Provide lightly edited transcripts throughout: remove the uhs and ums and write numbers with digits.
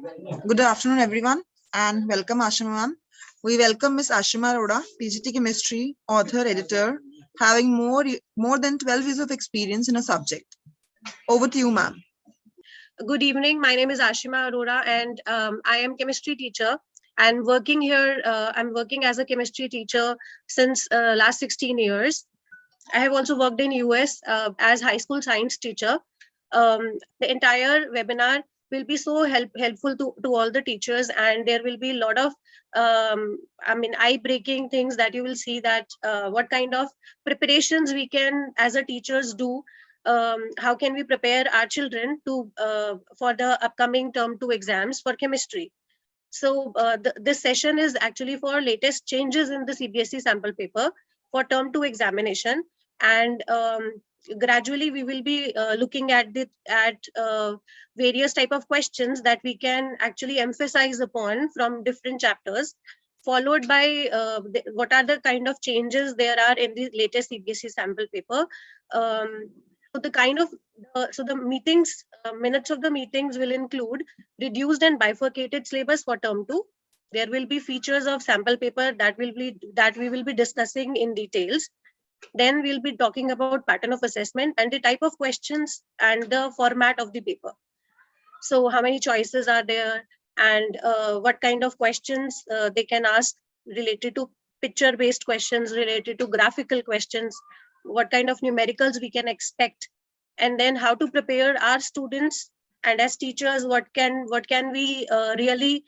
Good afternoon, everyone, and welcome, Ashima ma'am. We welcome Ms. Ashima Arora, PGT Chemistry, author, editor, having more than 12 years of experience in a subject. Over to you, ma'am. Good evening. My name is Ashima Arora, and I am chemistry teacher. And working here, I'm working as a chemistry teacher since last 16 years. I have also worked in US as high school science teacher. The entire webinar will be so helpful to all the teachers, and there will be a lot of eye-breaking things that you will see that what kind of preparations we can as a teachers do. How can we prepare our children to for the upcoming term 2 exams for chemistry? So this session is actually for latest changes in the CBSE sample paper for term 2 examination, and gradually we will be looking at various type of questions that we can actually emphasize upon from different chapters, followed by what are the kind of changes there are in the latest CBSE sample paper. So the meetings, minutes of the meetings will include reduced and bifurcated syllabus for term 2. There will be features of sample paper that we will be discussing in details. Then we'll be talking about pattern of assessment and the type of questions and the format of the paper. So how many choices are there, and what kind of questions they can ask related to picture-based questions, related to graphical questions, what kind of numericals we can expect, and then how to prepare our students, and as teachers, what can we really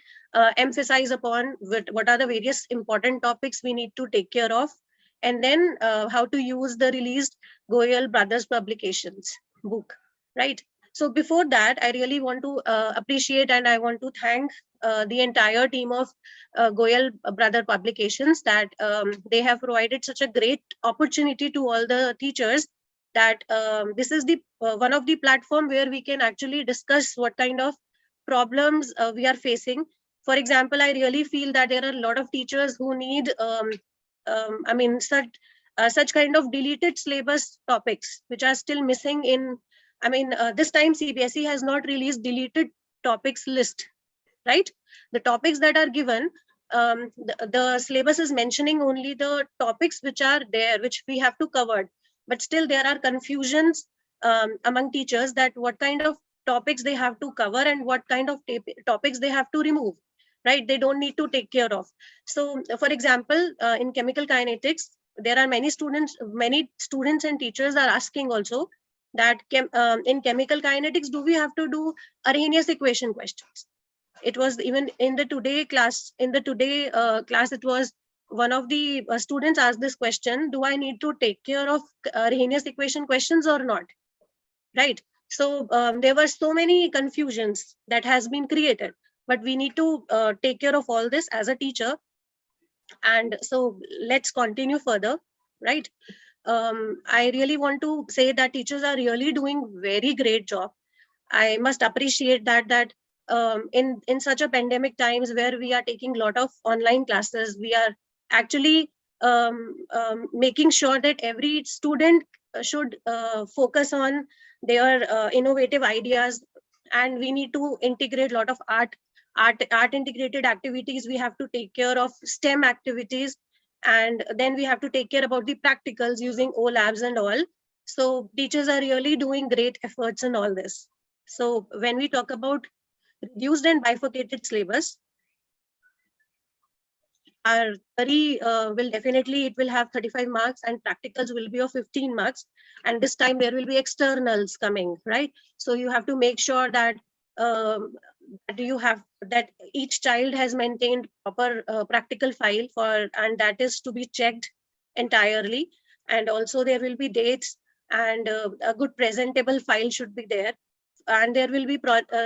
emphasize upon, what are the various important topics we need to take care of, and then how to use the released Goyal brothers publications book, right? So before that, I really want to appreciate and I want to thank the entire team of Goyal brother publications that they have provided such a great opportunity to all the teachers, that this is the one of the platform where we can actually discuss what kind of problems we are facing. For example, I really feel that there are a lot of teachers who need such kind of deleted syllabus topics which are still missing in. This time CBSE has not released deleted topics list, right? The topics that are given, the syllabus is mentioning only the topics which are there, which we have to cover. But still there are confusions among teachers that what kind of topics they have to cover and what kind of topics they have to remove, right? They don't need to take care of. So for example, in chemical kinetics, there are many students and teachers are asking also that in chemical kinetics, do we have to do Arrhenius equation questions? It was even in the today class, it was one of the students asked this question: do I need to take care of Arrhenius equation questions or not? Right. So there were so many confusions that has been created, but we need to take care of all this as a teacher. And so let's continue further, right? I really want to say that teachers are really doing very great job. I must appreciate that in such a pandemic times where we are taking a lot of online classes, we are actually making sure that every student should focus on their innovative ideas, and we need to integrate a lot of art integrated activities. We have to take care of STEM activities, and then we have to take care about the practicals using O labs and all. So teachers are really doing great efforts in all this. So when we talk about reduced and bifurcated syllabus, our theory it will have 35 marks and practicals will be of 15 marks. And this time there will be externals coming, right? So you have to make sure that that each child has maintained proper practical file and that is to be checked entirely. And also there will be dates, and a good presentable file should be there. And there will be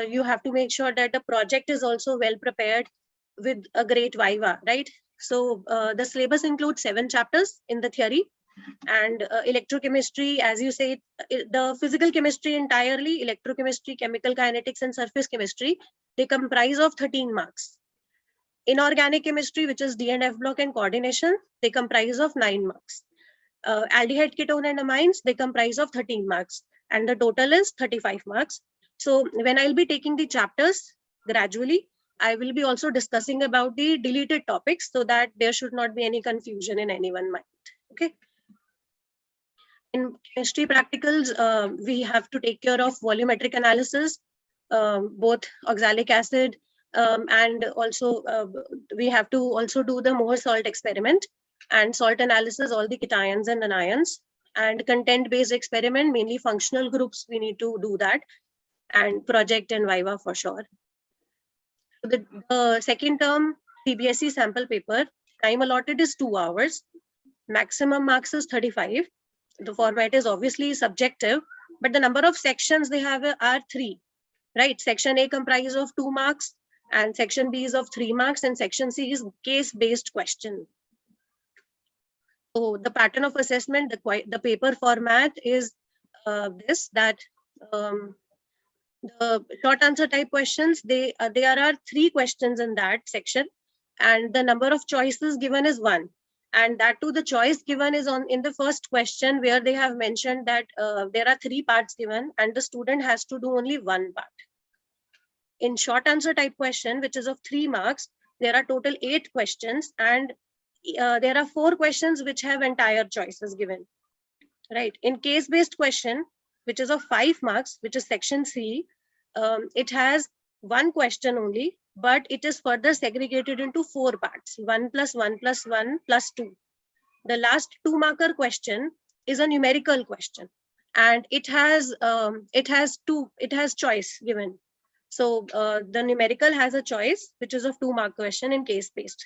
you have to make sure that the project is also well prepared with a great viva, right? So the syllabus includes 7 chapters in the theory, and electrochemistry, as you say, the physical chemistry entirely, electrochemistry, chemical kinetics, and surface chemistry, they comprise of 13 marks. Inorganic chemistry, which is D and F block and coordination, they comprise of 9 marks. Aldehyde ketone and amines, they comprise of 13 marks, and the total is 35 marks. So when I'll be taking the chapters, gradually. I will be also discussing about the deleted topics so that there should not be any confusion in anyone's mind. Okay. In chemistry practicals, we have to take care of volumetric analysis, both oxalic acid, and also we have to also do the Molar salt experiment and salt analysis, all the cations and anions, and content-based experiment, mainly functional groups, we need to do that, and project and viva for sure. The second term CBSE sample paper, time allotted is 2 hours, maximum marks is 35. The format is obviously subjective, but the number of sections they have are 3, right? Section A comprises of 2 marks, and section B is of 3 marks, and section C is case-based question. So the pattern of assessment, the paper format is that the short answer type questions, there are 3 questions in that section, and the number of choices given is 1. And that too, the choice given is in the first question, where they have mentioned that there are 3 parts given and the student has to do only 1 part. In short answer type question, which is of 3 marks, there are total 8 questions, and there are 4 questions which have entire choices given. Right. In case-based question, which is of 5 marks, which is section C, it has 1 question only, but it is further segregated into 4 parts, 1 plus 1 plus 1 plus 2. The last 2 marker question is a numerical question, and it has choice given. So the numerical has a choice, which is of 2 mark question in case-based.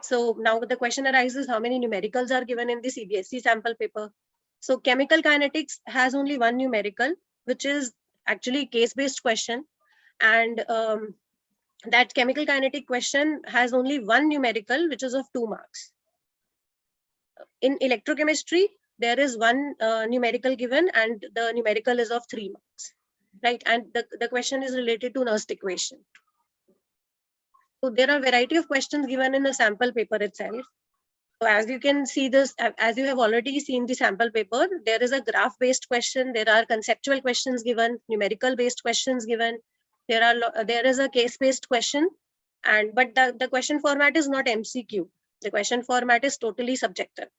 So now the question arises, how many numericals are given in the CBSE sample paper? So chemical kinetics has only 1 numerical, which is actually case-based question. And that chemical kinetic question has only 1 numerical, which is of 2 marks. In electrochemistry, there is 1 numerical given, and the numerical is of 3 marks, right? And the question is related to Nernst equation. So there are a variety of questions given in the sample paper itself. So as you can see this, as you have already seen the sample paper, there is a graph-based question, there are conceptual questions given, numerical-based questions given, there is a case-based question, but the question format is not MCQ. The question format is totally subjective.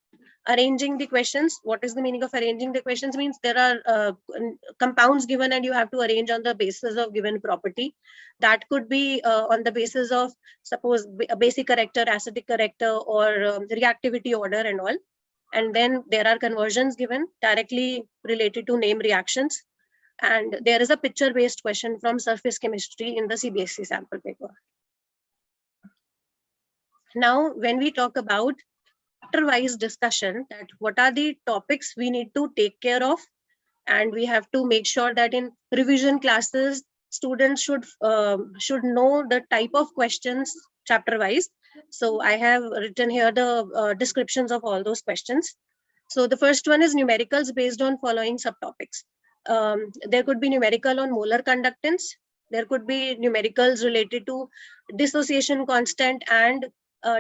Arranging the questions, what is the meaning of arranging the questions? Means there are compounds given and you have to arrange on the basis of given property. That could be on the basis of, suppose, a basic character, acidic character, or reactivity order and all. And then there are conversions given directly related to name reactions. And there is a picture-based question from surface chemistry in the CBSE sample paper. Now, when we talk about chapter-wise discussion, that what are the topics we need to take care of, and we have to make sure that in revision classes, students should know the type of questions chapter-wise. So I have written here the descriptions of all those questions. So the first one is numericals based on following subtopics. There could be numerical on molar conductance. There could be numericals related to dissociation constant and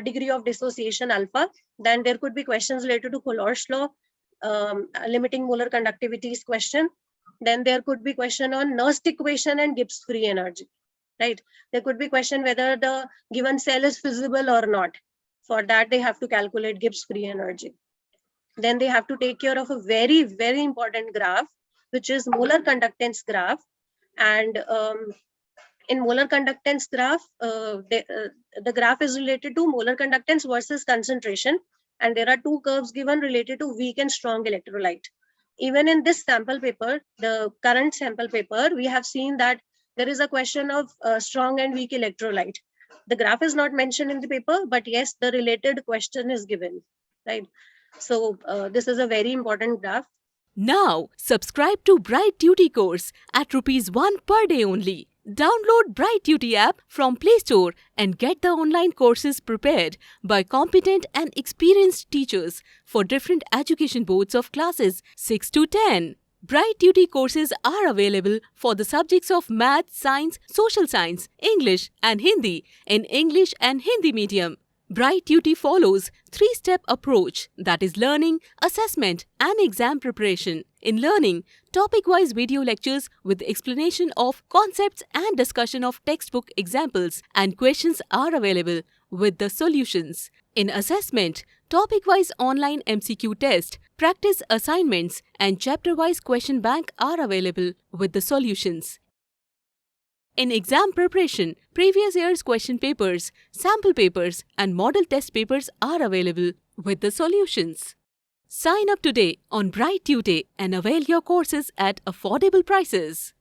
degree of dissociation alpha. Then there could be questions related to Color's law, limiting molar conductivities question. Then there could be question on Nernst equation and Gibbs free energy, right? There could be question whether the given cell is feasible or not. For that, they have to calculate Gibbs free energy. Then they have to take care of a very, very important graph, which is molar conductance graph. And in molar conductance graph, the graph is related to molar conductance versus concentration. And there are 2 curves given related to weak and strong electrolyte. Even in this sample paper, the current sample paper, we have seen that there is a question of strong and weak electrolyte. The graph is not mentioned in the paper, but yes, the related question is given, right? So this is a very important graph. Now, subscribe to Bright Duty course at ₹1 per day only. Download Bright Duty app from Play Store and get the online courses prepared by competent and experienced teachers for different education boards of classes 6 to 10. Bright Duty courses are available for the subjects of Math, Science, Social Science, English and Hindi in English and Hindi medium. Bright Duty follows 3-step approach, that is learning, assessment and exam preparation. In learning, topic-wise video lectures with explanation of concepts and discussion of textbook examples and questions are available with the solutions. In assessment, topic-wise online MCQ test, practice assignments and chapter-wise question bank are available with the solutions. In exam preparation, previous year's question papers, sample papers and model test papers are available with the solutions. Sign up today on Bright Tutor and avail your courses at affordable prices.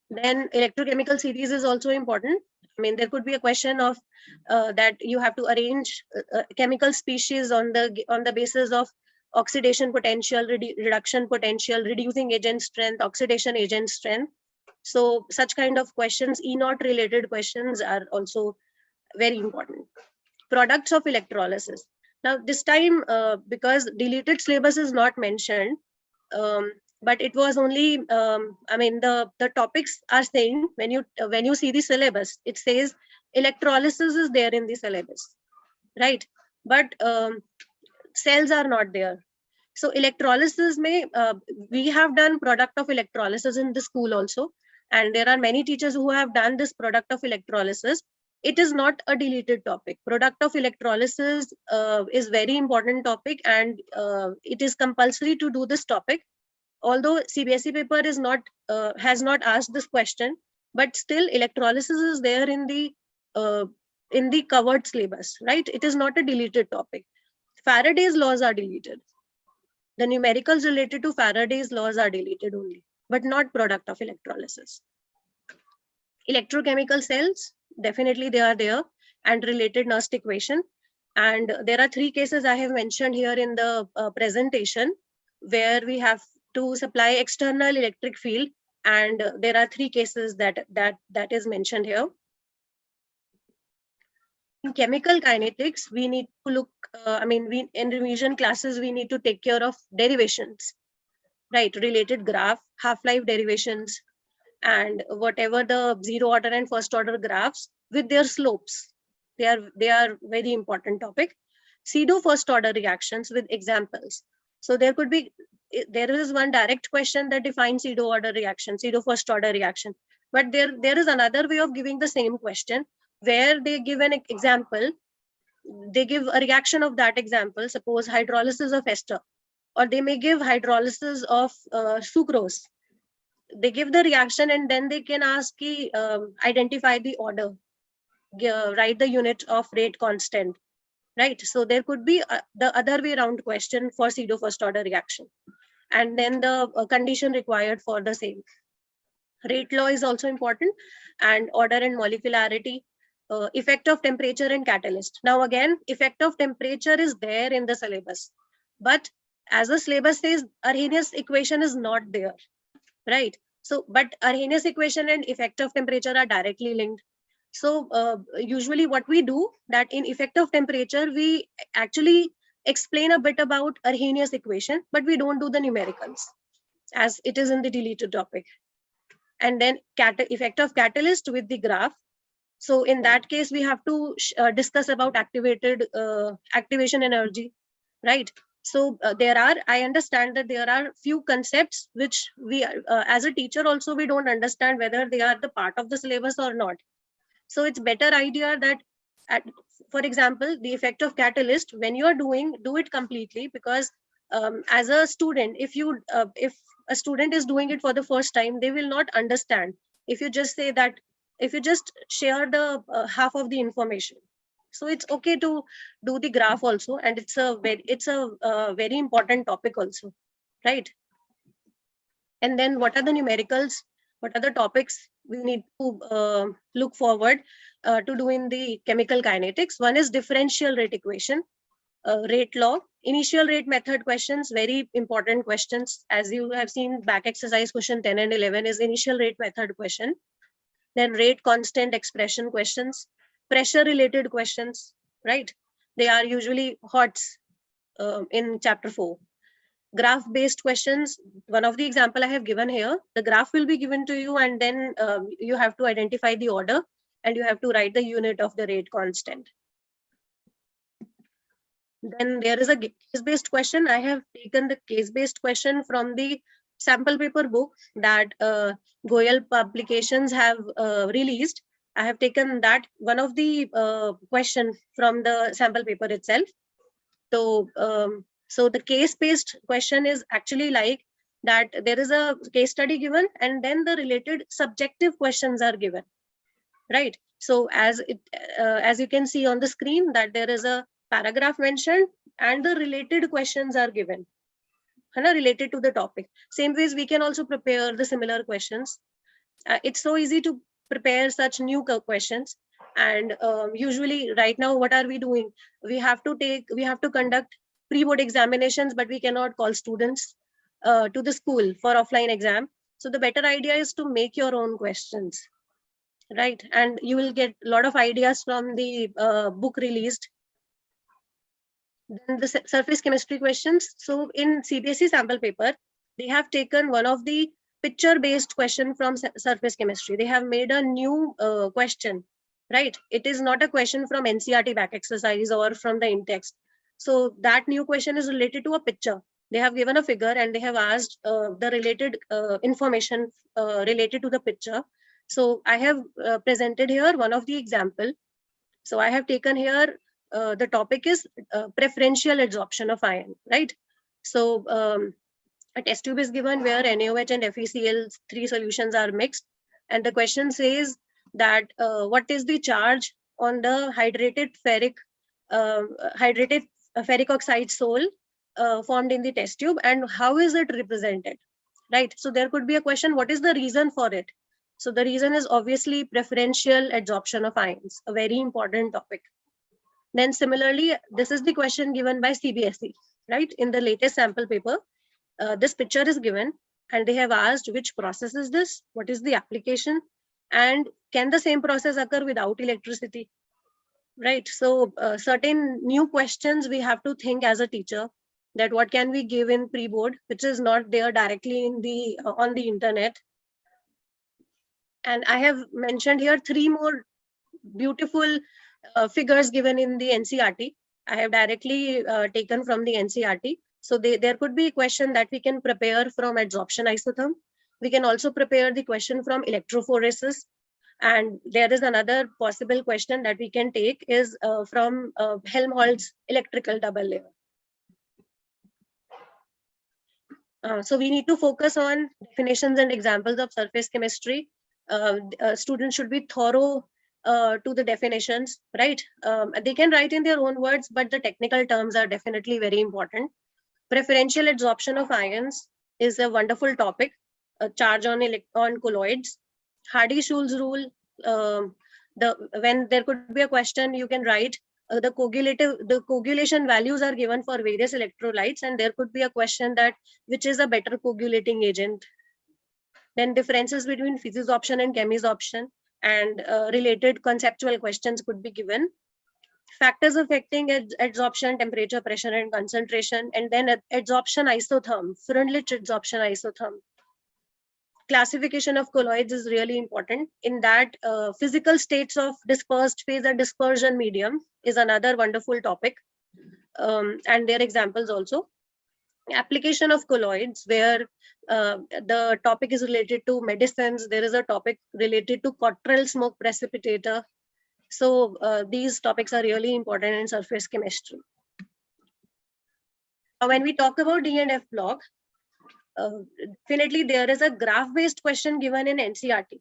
Then electrochemical series is also important. I mean, there could be a question of that you have to arrange chemical species on the basis of oxidation potential, reduction potential, reducing agent strength, oxidation agent strength. So such kind of questions, E0 related questions are also very important. Products of electrolysis. Now this time, because deleted syllabus is not mentioned, but it was only, I mean, the topics are saying when you see the syllabus, it says electrolysis is there in the syllabus, right? But cells are not there. So electrolysis we have done product of electrolysis in the school also, and there are many teachers who have done this product of electrolysis. It is not a deleted topic. Product of electrolysis is very important topic, and it is compulsory to do this topic. Although CBSE paper is not has not asked this question, but still electrolysis is there in the covered syllabus, right? It is not a deleted topic. Faraday's laws are deleted. The numericals related to Faraday's laws are deleted only, but not product of electrolysis. Electrochemical cells, definitely they are there, and related Nernst equation. And there are 3 cases I have mentioned here in the presentation where we have to supply external electric field, and there are 3 cases that is mentioned here. In chemical kinetics, we need to look, in revision classes, we need to take care of derivations, right? Related graph, half-life derivations, and whatever the 0 order and 1st order graphs with their slopes. They are very important topic. Pseudo 1st order reactions with examples. So there is one direct question that defines pseudo order reaction, pseudo 1st order reaction. But there is another way of giving the same question where they give an example. They give a reaction of that example, suppose hydrolysis of ester, or they may give hydrolysis of sucrose. They give the reaction and then they can ask identify the order, write the unit of rate constant, right? So there could be the other way around question for pseudo 1st order reaction, and then the condition required for the same. Rate law is also important, and order and molecularity. Effect of temperature and catalyst. Now again, effect of temperature is there in the syllabus, but as the syllabus says, Arrhenius equation is not there, right? So, but Arrhenius equation and effect of temperature are directly linked. So usually what we do, that in effect of temperature, we actually explain a bit about Arrhenius equation, but we don't do the numericals as it is in the deleted topic. And then effect of catalyst with the graph. So in that case, we have to discuss about activation energy, right? So I understand that there are few concepts which we, as a teacher also, we don't understand whether they are the part of the syllabus or not. So it's better idea that, for example, the effect of catalyst, when you are do it completely, because as a student, if a student is doing it for the first time, they will not understand. If you just say that, if you just share the half of the information. So it's okay to do the graph also, and it's a very important topic also, right? And then what are the numericals? What are the topics we need to look forward to do in the chemical kinetics? One is differential rate equation, rate law, initial rate method questions, very important questions. As you have seen, back exercise question 10 and 11 is initial rate method question. Then rate constant expression questions, pressure related questions, right? They are usually HOTS in chapter 4. Graph based questions, one of the example I have given here, the graph will be given to you, and then you have to identify the order and you have to write the unit of the rate constant. Then there is a case-based question. I have taken the case-based question from the sample paper book that Goyal publications have released. I have taken that one of the question from the sample paper itself. So the case-based question is actually like that there is a case study given and then the related subjective questions are given, right? So as you can see on the screen that there is a paragraph mentioned and the related questions are given, related to the topic. Same ways we can also prepare the similar questions. It's so easy to prepare such new questions. And usually right now, what are we doing? We have to conduct pre-board examinations, but we cannot call students to the school for offline exam. So the better idea is to make your own questions, right? And you will get a lot of ideas from the book released. Then the surface chemistry questions. So in CBSE sample paper, they have taken one of the picture-based question from surface chemistry. They have made a new question, right? It is not a question from NCERT back exercise or from the in-text. So that new question is related to a picture. They have given a figure and they have asked the related information related to the picture. So I have presented here one of the example. So I have taken here, the topic is preferential adsorption of iron, right? So a test tube is given where NaOH and FeCl3 solutions are mixed. And the question says that what is the charge on the hydrated ferric oxide sol formed in the test tube and how is it represented, right? So there could be a question, what is the reason for it? So the reason is obviously preferential adsorption of ions, a very important topic. Then similarly, this is the question given by CBSE, right? In the latest sample paper, this picture is given and they have asked which process is this, what is the application, and can the same process occur without electricity, right? So certain new questions we have to think as a teacher, that what can we give in pre-board, which is not there directly in the on the internet. And I have mentioned here 3 more beautiful figures given in the NCERT. I have directly taken from the NCERT. So there could be a question that we can prepare from adsorption isotherm. We can also prepare the question from electrophoresis. And there is another possible question that we can take is from Helmholtz electrical double layer. So we need to focus on definitions and examples of surface chemistry. Students should be thorough to the definitions, right? They can write in their own words, but the technical terms are definitely very important. Preferential adsorption of ions is a wonderful topic. Charge on colloids. Hardy-Schulze rule. When there could be a question, you can write the coagulation values are given for various electrolytes, and there could be a question that which is a better coagulating agent. Then differences between physisorption and chemisorption and related conceptual questions could be given. Factors affecting adsorption, temperature, pressure, and concentration, and then adsorption isotherm, Freundlich adsorption isotherm. Classification of colloids is really important. In that, physical states of dispersed phase and dispersion medium is another wonderful topic, and their examples also. Application of colloids, where the topic is related to medicines. There is a topic related to Cottrell smoke precipitator. So these topics are really important in surface chemistry. Now, when we talk about D and F block, definitely there is a graph-based question given in NCERT,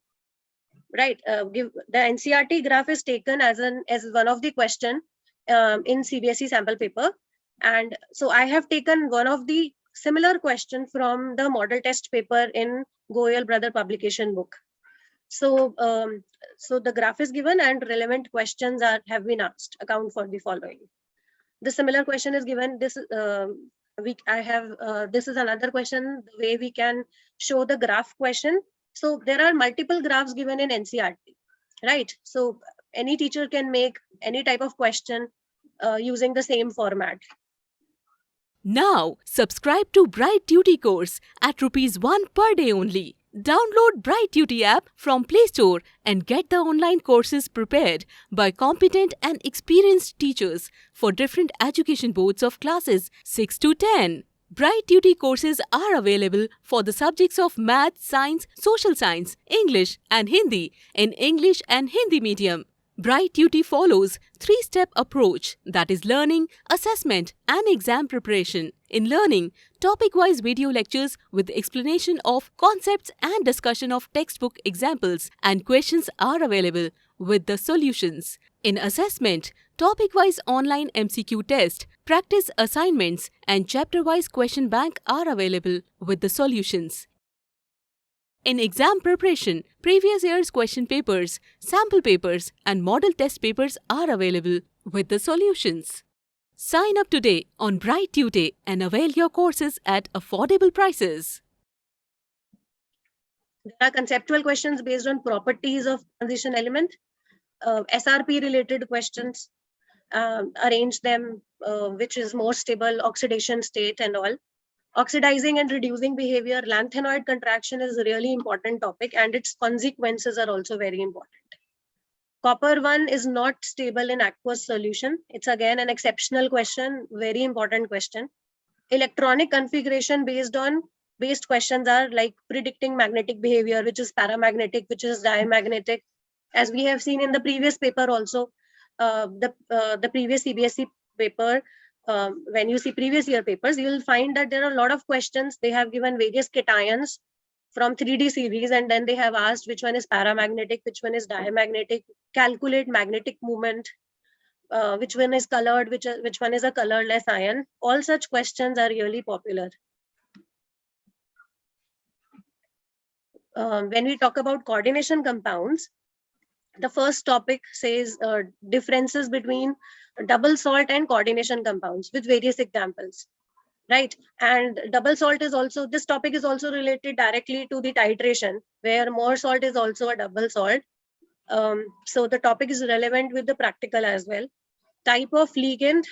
right? The NCERT graph is taken as one of the question in CBSE sample paper, and so I have taken one of the similar question from the model test paper in Goyal brother publication book. So, so the graph is given and relevant questions have been asked. Account for the following. The similar question is given. This this is another question, the way we can show the graph question. So there are multiple graphs given in NCERT, right? So any teacher can make any type of question using the same format. Now, subscribe to Bright Duty course at ₹1 per day only. Download Bright Duty app from Play Store and get the online courses prepared by competent and experienced teachers for different education boards of classes 6 to 10. Bright Duty courses are available for the subjects of Math, Science, Social Science, English and Hindi in English and Hindi medium. Bright Duty follows three-step approach, that is learning, assessment and exam preparation. In learning, topic-wise video lectures with explanation of concepts and discussion of textbook examples and questions are available with the solutions. In assessment, topic-wise online MCQ test, practice assignments and chapter-wise question bank are available with the solutions. In exam preparation, previous year's question papers, sample papers and model test papers are available with the solutions. Sign up today on Bright Tutor and avail your courses at affordable prices. There are conceptual questions based on properties of transition element, SRP related questions, arrange them, which is more stable, oxidation state and all. Oxidizing and reducing behavior, lanthanoid contraction is a really important topic and its consequences are also very important. Copper 1 is not stable in aqueous solution. It's again an exceptional question, very important question. Electronic configuration based questions are like predicting magnetic behavior, which is paramagnetic, which is diamagnetic. As we have seen in the previous paper also, the previous CBSE paper, when you see previous year papers, you will find that there are a lot of questions. They have given various cations from 3D series, and then they have asked which one is paramagnetic, which one is diamagnetic, calculate magnetic moment, which one is colored, which one is a colorless ion. All such questions are really popular. When we talk about coordination compounds, the first topic says differences between double salt and coordination compounds with various examples, right? And double salt is also, this topic is also related directly to the titration, where more salt is also a double salt. So the topic is relevant with the practical as well. Type of ligand,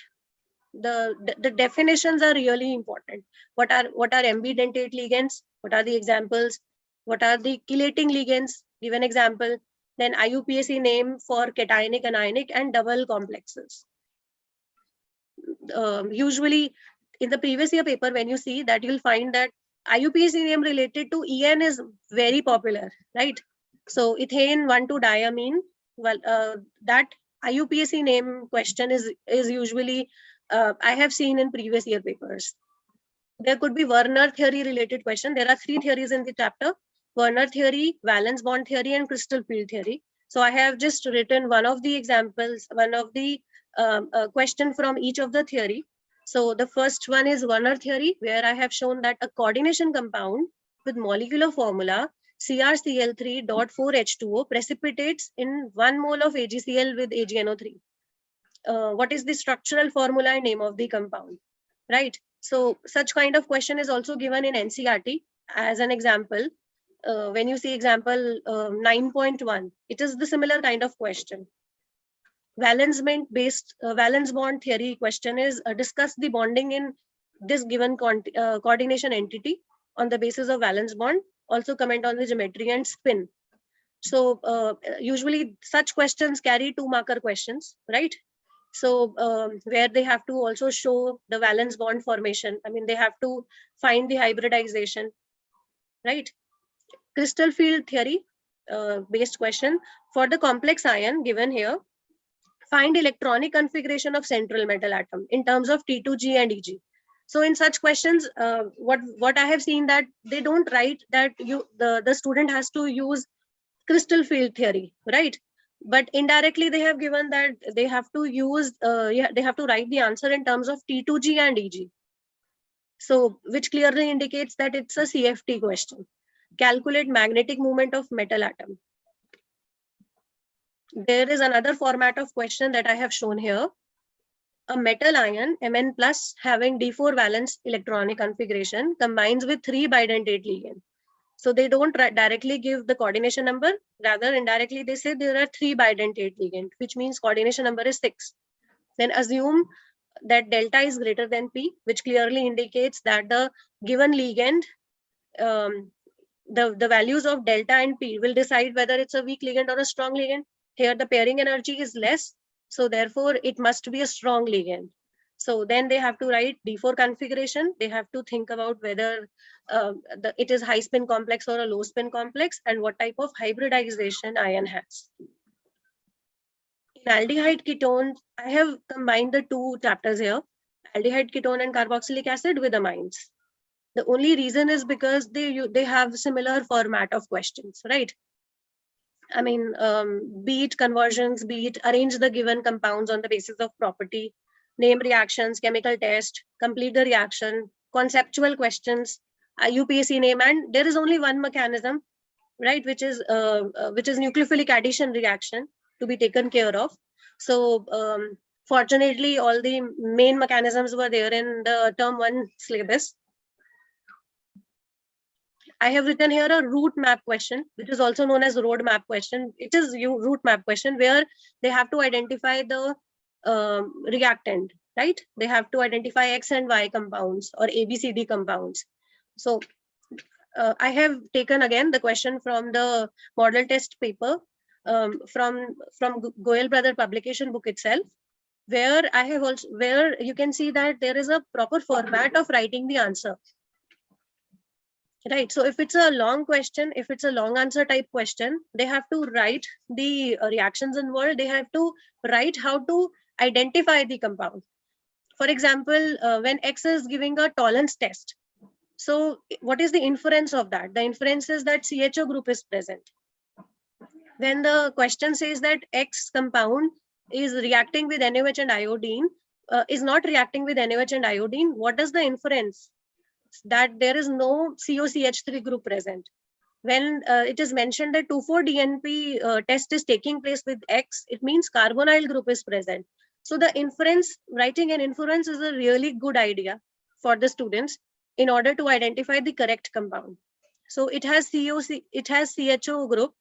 the definitions are really important. What are ambidentate ligands? What are the examples? What are the chelating ligands? Give an example. Then IUPAC name for cationic, anionic and double complexes. Usually in the previous year paper, when you see that, you'll find that IUPAC name related to EN is very popular, right? So ethane 1,2-diamine, well, that IUPAC name question is usually, I have seen in previous year papers. There could be Werner theory related question. There are 3 theories in the chapter: Werner theory, valence bond theory and crystal field theory. So I have just written one of the examples, one of the question from each of the theory. So the first one is Werner theory, where I have shown that a coordination compound with molecular formula CrCl3.4H2O precipitates in 1 mole of AgCl with AgNO3. What is the structural formula and name of the compound, right? So such kind of question is also given in NCERT as an example. When you see example 9.1, it is the similar kind of question. Valence bond theory question is discuss the bonding in this given coordination entity on the basis of valence bond. Also comment on the geometry and spin. So usually such questions carry 2 marker questions, right? So where they have to also show the valence bond formation. I mean, they have to find the hybridization, right? Crystal field theory based question for the complex ion given here. Find electronic configuration of central metal atom in terms of T2G and EG. So in such questions, what I have seen that they don't write that the student has to use crystal field theory, right? But indirectly they have given that they have to use, they have to write the answer in terms of T2G and EG. So which clearly indicates that it's a CFT question. Calculate magnetic moment of metal atom. There is another format of question that I have shown here. A metal ion Mn plus having D4 valence electronic configuration combines with 3 bidentate ligand. So they don't directly give the coordination number, rather indirectly they say there are 3 bidentate ligand, which means coordination number is 6. Then assume that delta is greater than P, which clearly indicates that the given ligand the values of delta and P will decide whether it's a weak ligand or a strong ligand. Here the pairing energy is less, so therefore it must be a strong ligand. So then they have to write D4 configuration. They have to think about whether it is high spin complex or a low spin complex, and what type of hybridization ion has. In aldehyde ketones, I have combined the two chapters here, aldehyde ketone and carboxylic acid with amines. The only reason is because they have similar format of questions, right? I mean, be it conversions, be it arrange the given compounds on the basis of property, name reactions, chemical test, complete the reaction, conceptual questions, UPSC name, and there is only one mechanism, right, which is nucleophilic addition reaction to be taken care of. So fortunately, all the main mechanisms were there in the term 1 syllabus. I have written here a route map question, which is also known as road map question. It is route map question where they have to identify the reactant, right? They have to identify X and Y compounds or ABCD compounds. So I have taken again the question from the model test paper from Goyal brother publication book itself, where I have also, where you can see that there is a proper format of writing the answer. Right. So if it's a long question, if it's a long answer type question, they have to write the reactions involved. They have to write how to identify the compound. For example, when X is giving a tolerance test. So what is the inference of that? The inference is that CHO group is present. When the question says that X compound is reacting with NaOH and iodine, is not reacting with NaOH and iodine, what is the inference? That there is no COCH3 group present. When it is mentioned that 2,4-DNP test is taking place with X, it means carbonyl group is present. So the inference, writing an inference is a really good idea for the students in order to identify the correct compound. So it has CHO group,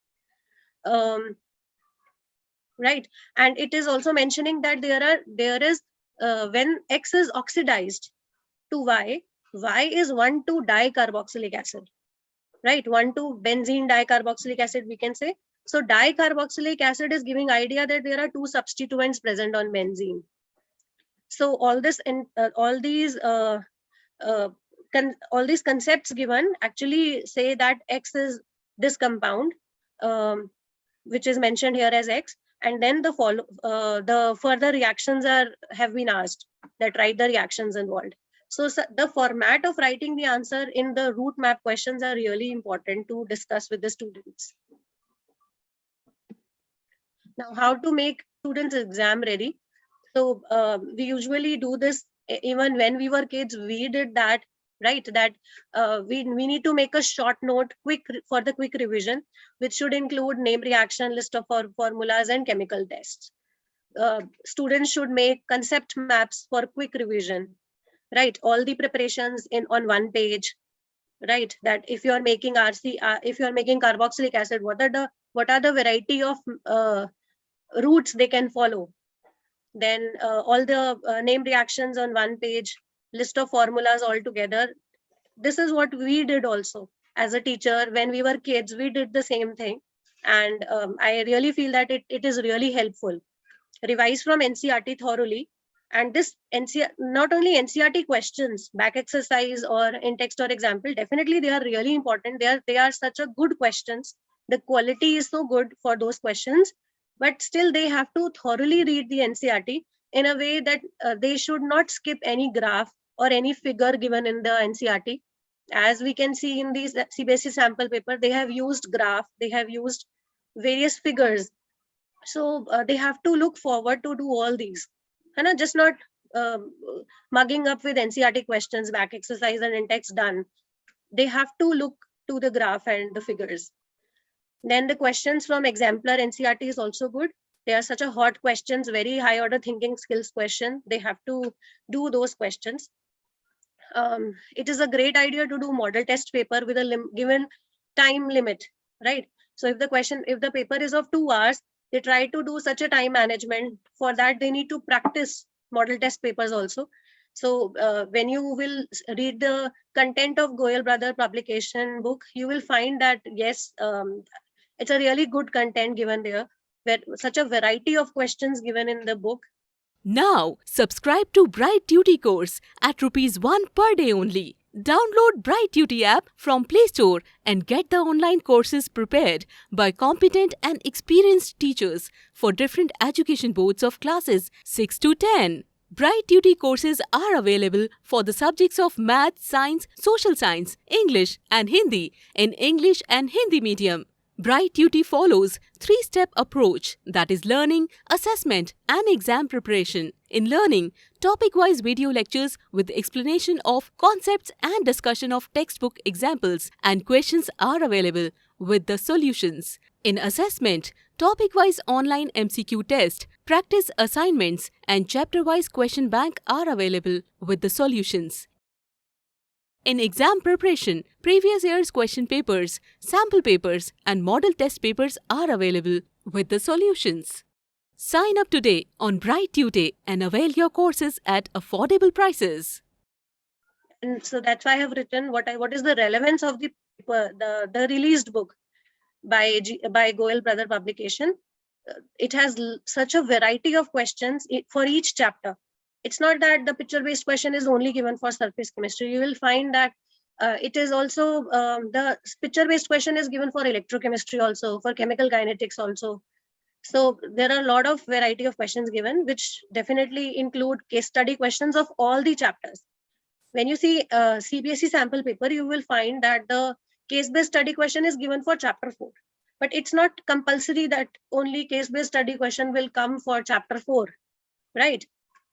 right? And it is also mentioning that there is when X is oxidized to Y is 1,2-dicarboxylic acid, right? 1,2-benzene dicarboxylic acid, we can say. So dicarboxylic acid is giving idea that there are 2 substituents present on benzene. So all this and all these concepts given actually say that X is this compound, which is mentioned here as X, and then the further reactions have been asked, that write the reactions involved. So the format of writing the answer in the route map questions are really important to discuss with the students. Now, how to make students exam ready? So we usually do this even when we were kids. We did that, right? That we need to make a short note for the quick revision, which should include name reaction, list of formulas, and chemical tests. Students should make concept maps for quick revision. Right, all the preparations on one page, right? That if you are making if you are making carboxylic acid, what are the variety of routes they can follow? Then all the name reactions on one page, list of formulas all together. This is what we did also as a teacher when we were kids. We did the same thing, and I really feel that it is really helpful. Revise from NCERT thoroughly. And this not only NCERT questions, back exercise or in text or example, definitely they are really important. They are such a good questions. The quality is so good for those questions, but still they have to thoroughly read the NCERT in a way that they should not skip any graph or any figure given in the NCERT. As we can see in these CBSE sample paper, they have used graph, they have used various figures. So they have to look forward to do all these. And just not mugging up with NCERT questions, back exercise and in-text done. They have to look to the graph and the figures. Then the questions from exemplar NCERT is also good. They are such a hot questions, very high order thinking skills question. They have to do those questions. It is a great idea to do model test paper with a given time limit, right? So if the paper is of 2 hours, they try to do such a time management. For that, they need to practice model test papers also. So when you will read the content of Goyal Brother publication book, you will find that yes, it's a really good content given there, where such a variety of questions given in the book. Now, subscribe to Bright Duty course at ₹1 per day only. Download Bright Duty app from Play Store and get the online courses prepared by competent and experienced teachers for different education boards of classes 6 to 10. Bright Duty courses are available for the subjects of Math, Science, Social Science, English and Hindi in English and Hindi medium. Bright Duty follows 3-step approach, that is learning, assessment and exam preparation. In learning, topic-wise video lectures with explanation of concepts and discussion of textbook examples and questions are available with the solutions. In assessment, topic-wise online MCQ test, practice assignments and chapter-wise question bank are available with the solutions. In exam preparation, previous year's question papers, sample papers and model test papers are available with the solutions. Sign up today on Bright Tutor and avail your courses at affordable prices. And so that's why I have written what is the relevance of the paper, the released book by Goyal Brother publication. It has such a variety of questions for each chapter. It's not that the picture-based question is only given for surface chemistry. You will find that it is also the picture-based question is given for electrochemistry also, for chemical kinetics also. So there are a lot of variety of questions given, which definitely include case study questions of all the chapters. When you see CBSE sample paper, you will find that the case-based study question is given for chapter 4. But it's not compulsory that only case-based study question will come for chapter 4, right?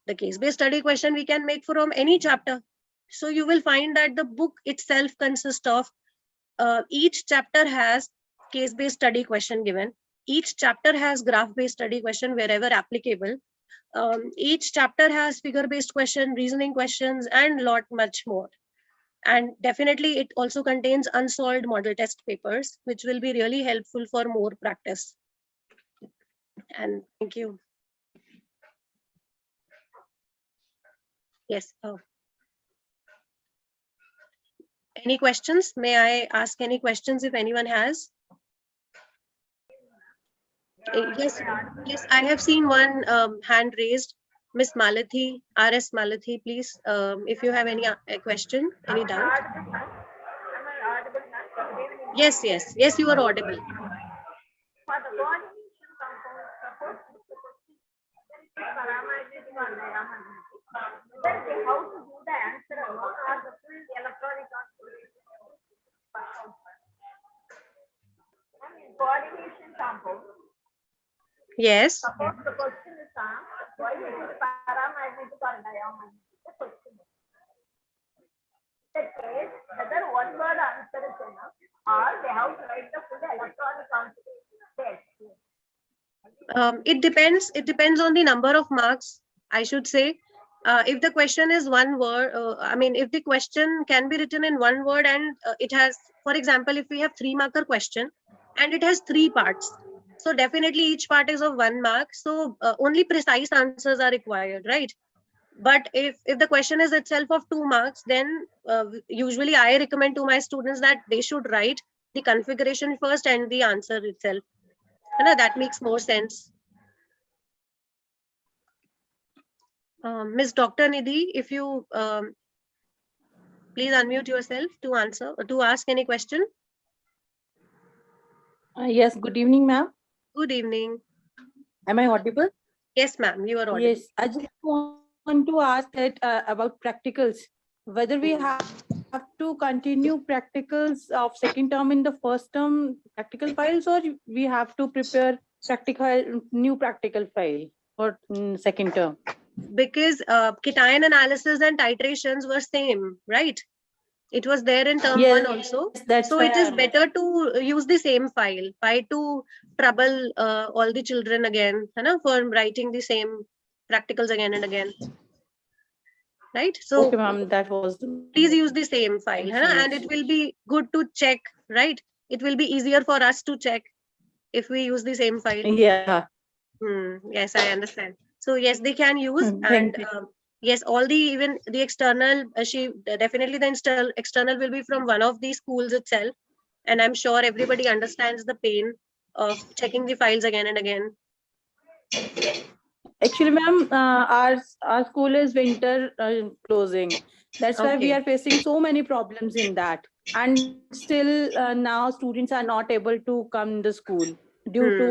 The case-based study question we can make from any chapter. So you will find that the book itself consists of each chapter has case-based study question given. Each chapter has graph-based study question wherever applicable. Each chapter has figure-based question, reasoning questions, and lot much more. And definitely it also contains unsolved model test papers, which will be really helpful for more practice. And thank you. Yes. Any questions? May I ask any questions if anyone has? Yes, yes, I have seen one hand raised. Miss Malathi, RS Malathi, please, if you have any question, any doubt. Yes, yes, yes, you are audible. For the coordination compound, suppose the question is paramagnetic or diamagnetic, then how to do the answer alone or the full electronic coordination compound. Yes. Suppose the question is why it is paramagnetic or diamagnetic? The question is. In that case, whether one word answer is enough or they have to write the full electronic answer. It depends. It depends on the number of marks, I should say. If the question is one word, I mean, if the question can be written in one word and it has, for example, if we have 3-marker question and it has 3 parts, so definitely each part is of 1 mark. So only precise answers are required, right? But if the question is itself of 2 marks, then usually I recommend to my students that they should write the configuration first and the answer itself. That makes more sense. Ms. Dr. Nidhi, if you please unmute yourself to ask any question. Yes, good evening, ma'am. Good evening. Am I audible? Yes, ma'am, you are audible. Yes, I just want to ask that about practicals, whether we have to continue practicals of second term in the first term practical files, or we have to prepare new practical file for second term. Because cation analysis and titrations were same, right? It was there in term 1 also. That's so it is better to use the same file. Why to trouble all the children again, for writing the same practicals again and again. Right? So okay, ma'am, that was. Please use the same file, and it will be good to check, right? It will be easier for us to check if we use the same file. Yeah. Yes, I understand. So yes, they can use, and Yes, all the even the external, she definitely the external will be from one of these schools itself, and I'm sure everybody understands the pain of checking the files again and again. Actually, ma'am, our school is winter closing. That's why we Okay. are facing so many problems in that. And still now students are not able to come in the school due to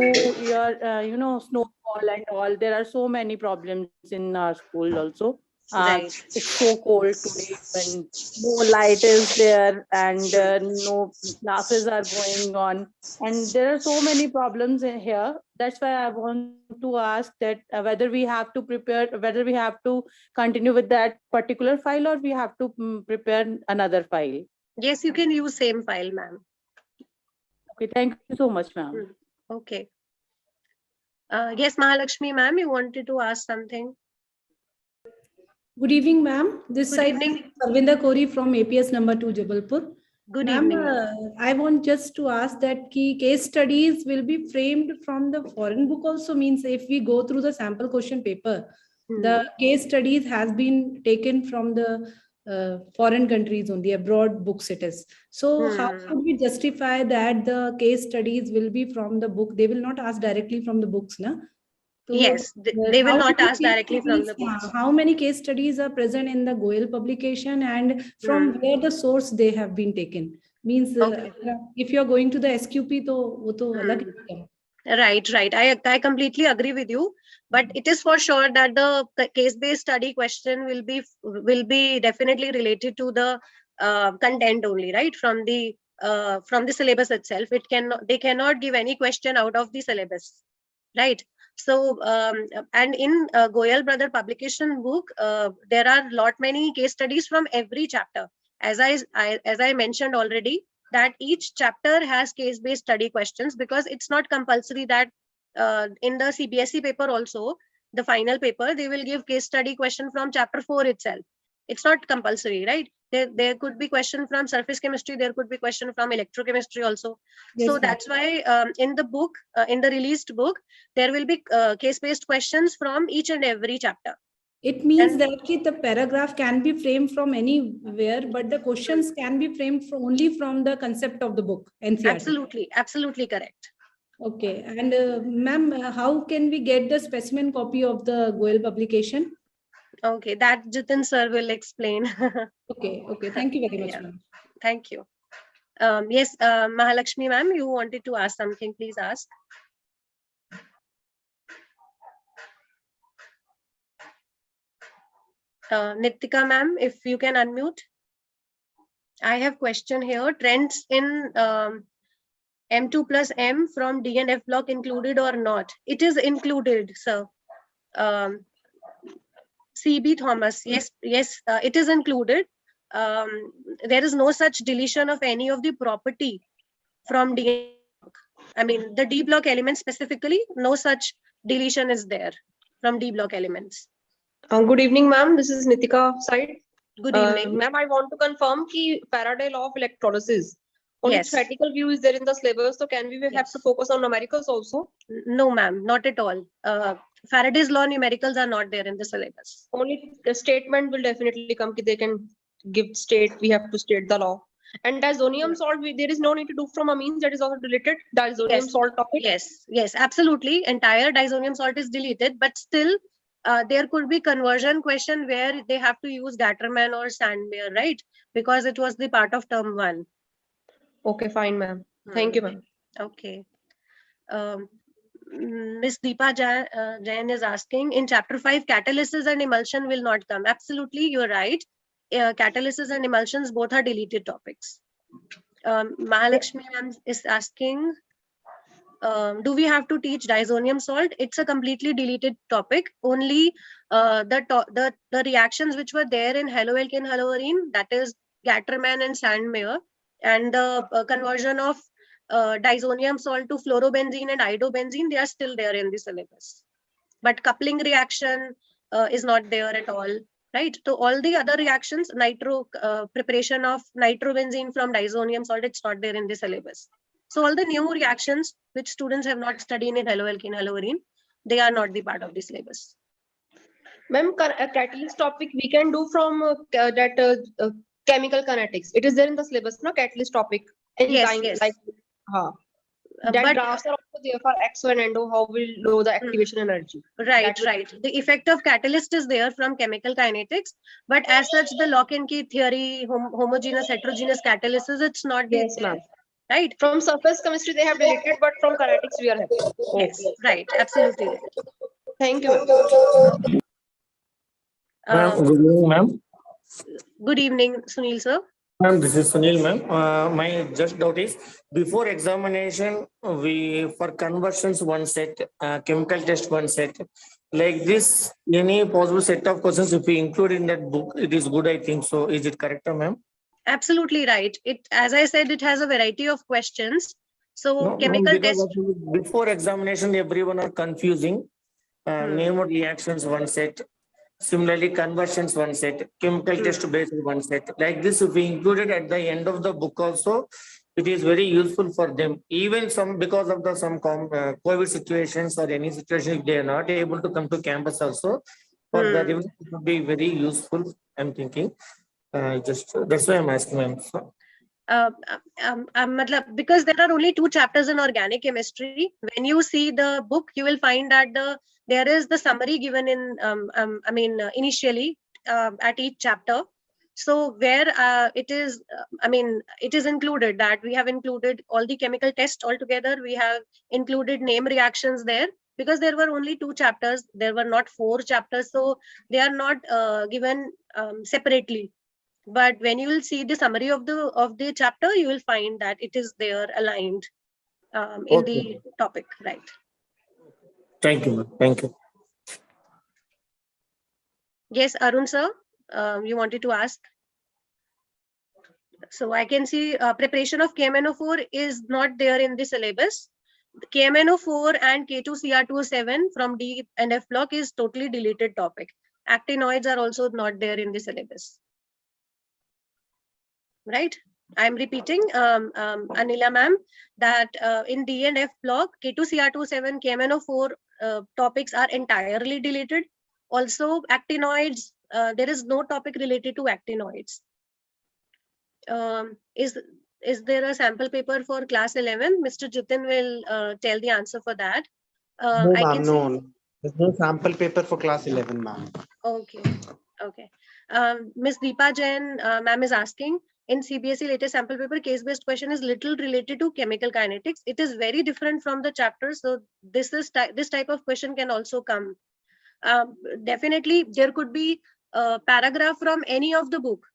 your, snowfall and all. There are so many problems in our school also. Right. It's so cold today when no light is there and no classes are going on. And there are so many problems in here. That's why I want to ask that whether we have to prepare, whether we have to continue with that particular file or we have to prepare another file. Yes, you can use same file, ma'am. Okay, thank you so much, ma'am. Okay. Yes, Mahalakshmi, ma'am, you wanted to ask something. Good evening, ma'am. This Good side evening. Sarvinder Kori from APS number 2, Jabalpur. Good Ma'am, evening, ma'am. I want just to ask that key case studies will be framed from the foreign book also, means if we go through the sample question paper, the case studies has been taken from the foreign countries only, abroad books it is. So how should we justify that the case studies will be from the book? They will not ask directly from the books, na? So, Yes, they will not ask directly from the books. how many case studies are present in the Goyal publication and from where the source they have been taken? Means if you are going to the SQP, wo to alag hai. Right. I completely agree with you, but it is for sure that the case-based study question will be definitely related to the content only, right? From the syllabus itself. They cannot give any question out of the syllabus, right? So and in Goyal brother publication book, there are many case studies from every chapter. As I mentioned already, that each chapter has case-based study questions, because it's not compulsory that in the CBSE paper also, the final paper, they will give case study question from chapter 4 itself. It's not compulsory, right? There could be question from surface chemistry, there could be question from electrochemistry also. Yes, so that's why in the book, in the released book, there will be case-based questions from each and every chapter. It means that the paragraph can be framed from anywhere, but the questions can be framed only from the concept of the book. NCERT. Absolutely correct. Okay, and ma'am, how can we get the specimen copy of the Goyal publication? Okay, that Jitin sir will explain. Okay, thank you very much, ma'am. Thank you. Yes, Mahalakshmi ma'am, you wanted to ask something, please ask. Nitika ma'am, if you can unmute. I have question here. Trends in M2 plus M from D and F block included or not? It is included, sir. CB Thomas, yes, it is included. There is no such deletion of any of the property from D block. I mean, the D block elements specifically, no such deletion is there from D block elements. Good evening, ma'am. This is Nitika side. Good evening. Ma'am, I want to confirm that Faraday law of electrolysis. Only theoretical view is there in the syllabus, so can we have to focus on numericals also? No, ma'am, not at all. Faraday's law numericals are not there in the syllabus. Only the statement will definitely come. They can give state. We have to state the law. And diazonium salt, there is no need to do from amines. That is also deleted. Diazonium salt topic. Yes, absolutely. Entire diazonium salt is deleted, but still there could be conversion question where they have to use Gatterman or Sandmeyer, right? Because it was the part of term 1. Okay, fine, ma'am. Thank you, ma'am. Okay. Miss Deepa Jain is asking, in chapter 5, catalysis and emulsion will not come. Absolutely, you're right. Catalysis and emulsions both are deleted topics. Mahalakshmi is asking, do we have to teach diazonium salt? It's a completely deleted topic. Only the reactions which were there in haloalkane haloarine, that is Gatterman and Sandmeyer, and the conversion of diazonium salt to fluorobenzene and idobenzene, they are still there in the syllabus. But coupling reaction is not there at all, right? So all the other reactions, preparation of nitrobenzene from diazonium salt, it's not there in the syllabus. So all the new reactions which students have not studied in haloalkane haloarine, they are not the part of the syllabus. Ma'am, catalyst topic we can do from chemical kinetics. It is there in the syllabus, no? Catalyst topic. Yes, Enzyme, yes. like, that But drafts are also there for exo and endo, how will know the activation energy. right, That will- right. The effect of catalyst is there from chemical kinetics, but as such, the lock-and-key theory, homogeneous, heterogeneous catalysis, it's not Yes, there, ma'am. right? From surface chemistry, they have deleted, but from kinetics, we are happy. Yes, right. Absolutely right. Thank you, ma'am. Ma'am, Um, good evening, ma'am. Good evening, Sunil sir. Ma'am, this is Sunil, ma'am. My just doubt is, before examination, we for conversions one set, chemical test one set. Like this, any possible set of questions, if we include in that book, it is good, I think. So is it correct, ma'am? Absolutely right. It, as I said, it has a variety of questions. So No, ma'am, chemical because test. before examination, everyone are confusing. Name of reactions one set. Similarly, conversions one set, chemical test based one set. Like this, if we included at the end of the book also, it is very useful for them. Even some because of the some COVID situations or any situation, if they are not able to come to campus also, for the revision it would be very useful. I'm thinking. Just that's why I'm asking, ma'am. Because there are only 2 chapters in organic chemistry. When you see the book, you will find that there is the summary given in initially at each chapter. So where it is, it is included that we have included all the chemical tests altogether. We have included name reactions there because there were only 2 chapters. There were not 4 chapters, so they are not given separately. But when you will see the summary of the chapter, you will find that it is there aligned in the topic, right? Thank you, ma'am. Thank you. Yes, Arun sir, you wanted to ask. So I can see preparation of KMNO4 is not there in the syllabus. KMNO4 and K2Cr2O7 from D and F block is totally deleted topic. Actinoids are also not there in the syllabus. Right? I'm repeating, Anila ma'am, that in D and F block, K2Cr2O7, KMNO4 topics are entirely deleted. Also, actinoids, there is no topic related to actinoids. Is there a sample paper for class 11? Mr. Jitin will tell the answer for that. No, I ma'am, can no. There's no sample paper for class 11, ma'am. Okay, okay. Ms. Deepa Jain, ma'am is asking, in CBSE latest sample paper, case-based question is little related to chemical kinetics. It is very different from the chapter. So this type of question can also come. Definitely, there could be a paragraph from any of the book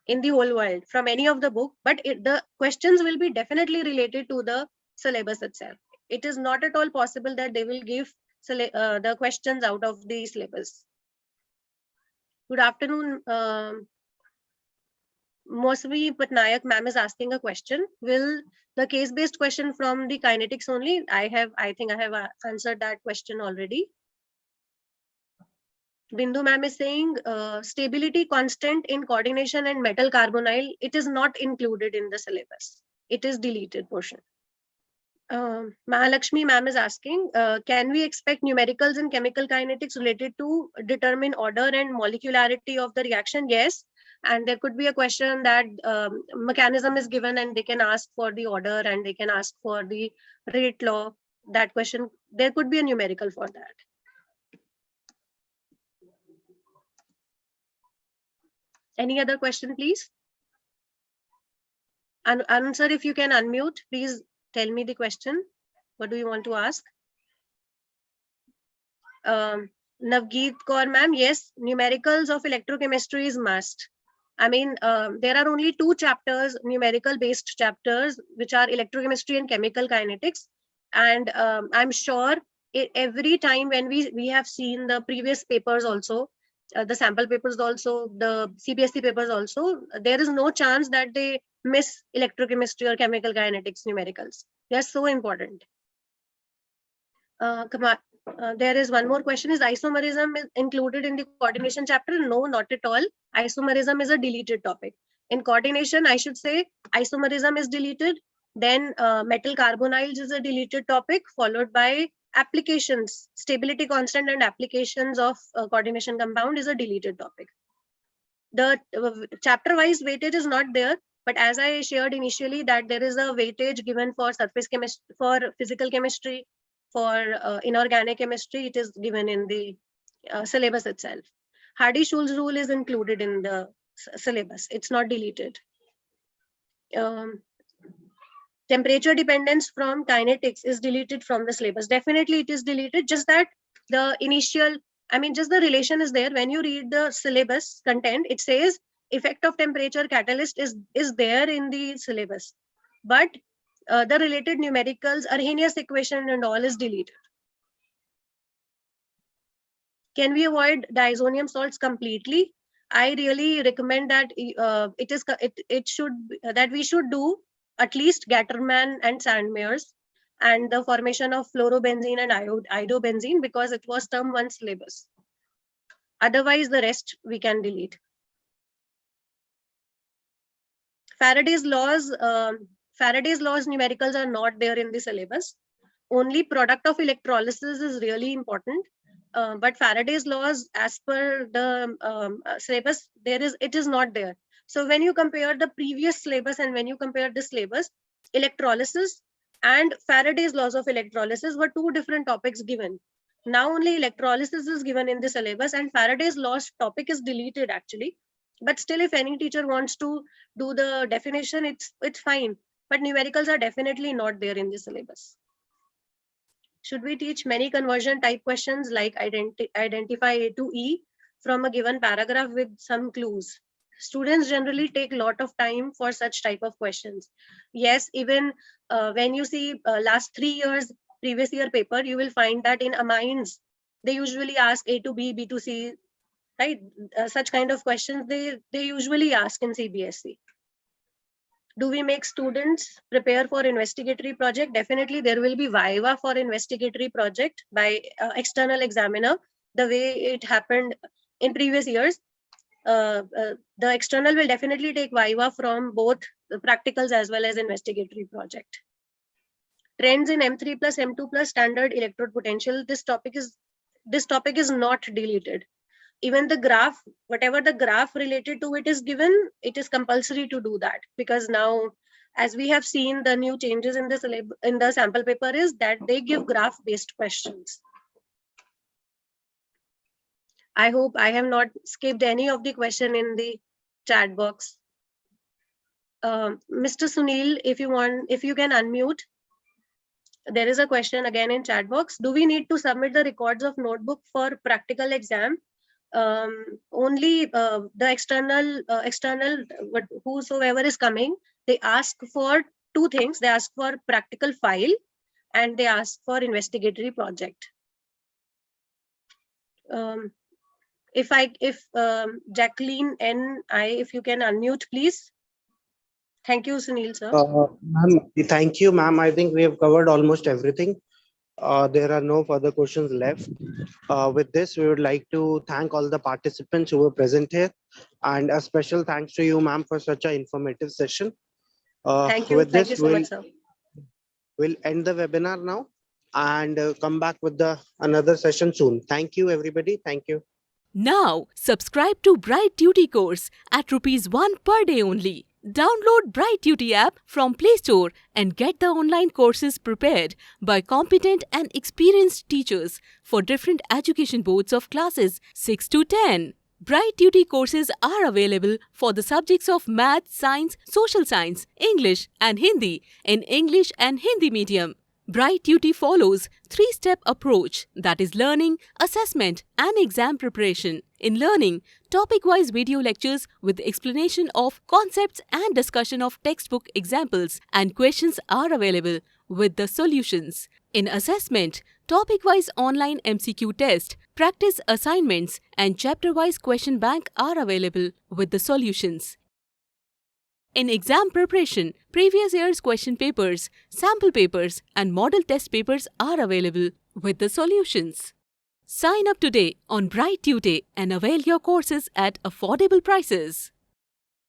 in the whole world, from any of the book, but the questions will be definitely related to the syllabus itself. It is not at all possible that they will give the questions out of the syllabus. Good afternoon. Mosvi Patnaik ma'am is asking a question. Will the case-based question from the kinetics only? I think I have answered that question already. Bindu ma'am is saying stability constant in coordination and metal carbonyl. It is not included in the syllabus. It is deleted portion. Mahalakshmi ma'am is asking, can we expect numericals in chemical kinetics related to determine order and molecularity of the reaction? Yes. And there could be a question that mechanism is given and they can ask for the order and they can ask for the rate law. That question, there could be a numerical for that. Any other question, please? Anand sir, if you can unmute, please tell me the question. What do you want to ask? Navgeet Kaur ma'am, yes, numericals of electrochemistry is must. I mean, there are only 2 chapters, numerical based chapters, which are electrochemistry and chemical kinetics. And I'm sure every time when we have seen the previous papers also, the sample papers also, the CBSE papers also, there is no chance that they miss electrochemistry or chemical kinetics numericals. They are so important. There is one more question. Is isomerism included in the coordination chapter? No, not at all. Isomerism is a deleted topic. In coordination, I should say isomerism is deleted. Then metal carbonyls is a deleted topic, followed by Applications, stability constant and applications of coordination compound is a deleted topic. The chapter-wise weightage is not there, but as I shared initially that there is a weightage given for surface chemistry, for physical chemistry, for inorganic chemistry, it is given in the syllabus itself. Hardy-Schulze rule is included in the syllabus. It's not deleted. Temperature dependence from kinetics is deleted from the syllabus. Definitely it is deleted, just that the initial, just the relation is there. When you read the syllabus content, it says effect of temperature catalyst is there in the syllabus. But the related numericals, Arrhenius equation and all is deleted. Can we avoid diazonium salts completely? I really recommend that we should do at least Gattermann and Sandmeyer's and the formation of fluorobenzene and iodobenzene, because it was term 1 syllabus. Otherwise, the rest we can delete. Faraday's laws numericals are not there in the syllabus. Only product of electrolysis is really important. But Faraday's laws, as per the syllabus, it is not there. So when you compare the previous syllabus and when you compare this syllabus, electrolysis and Faraday's laws of electrolysis were 2 different topics given. Now only electrolysis is given in the syllabus and Faraday's laws topic is deleted actually. But still, if any teacher wants to do the definition, it's fine. But numericals are definitely not there in the syllabus. Should we teach many conversion type questions like identify A to E from a given paragraph with some clues? Students generally take a lot of time for such type of questions. Yes, even when you see last 3 years previous year paper, you will find that in amines, they usually ask A to B, B to C, right? Such kind of questions they usually ask in CBSE. Do we make students prepare for investigatory project? Definitely there will be viva for investigatory project by external examiner, the way it happened in previous years. The external will definitely take viva from both the practicals as well as investigatory project. Trends in M3 plus M2 plus standard electrode potential. This topic is not deleted. Even the graph, whatever the graph related to it is given, it is compulsory to do that, because now, as we have seen, the new changes in the sample paper is that they give graph based questions. I hope I have not skipped any of the question in the chat box. Mr. Sunil, if you can unmute. There is a question again in chat box. Do we need to submit the records of notebook for practical exam? Only the external whosoever is coming, they ask for 2 things. They ask for practical file and they ask for investigatory project. If Jacqueline N.I., if you can unmute, please. Thank you, Sunil sir. Ma'am, thank you, ma'am. I think we have covered almost everything. There are no further questions left. With this, we would like to thank all the participants who were present here, and a special thanks to you, ma'am, for such an informative session. Thank you. With Thank this, you so much, sir. We'll end the webinar now and come back with another session soon. Thank you, everybody. Thank you. Now, subscribe to Bright Duty course at ₹1 per day only. Download Bright Duty app from Play Store and get the online courses prepared by competent and experienced teachers for different education boards of classes 6 to 10. Bright Duty courses are available for the subjects of Math, Science, Social Science, English and Hindi in English and Hindi medium. Bright Duty follows 3-step approach, that is learning, assessment and exam preparation. In learning, topic-wise video lectures with explanation of concepts and discussion of textbook examples and questions are available with the solutions. In assessment, topic-wise online MCQ test, practice assignments and chapter-wise question bank are available with the solutions. In exam preparation, previous year's question papers, sample papers and model test papers are available with the solutions. Sign up today on Bright Tutor and avail your courses at affordable prices.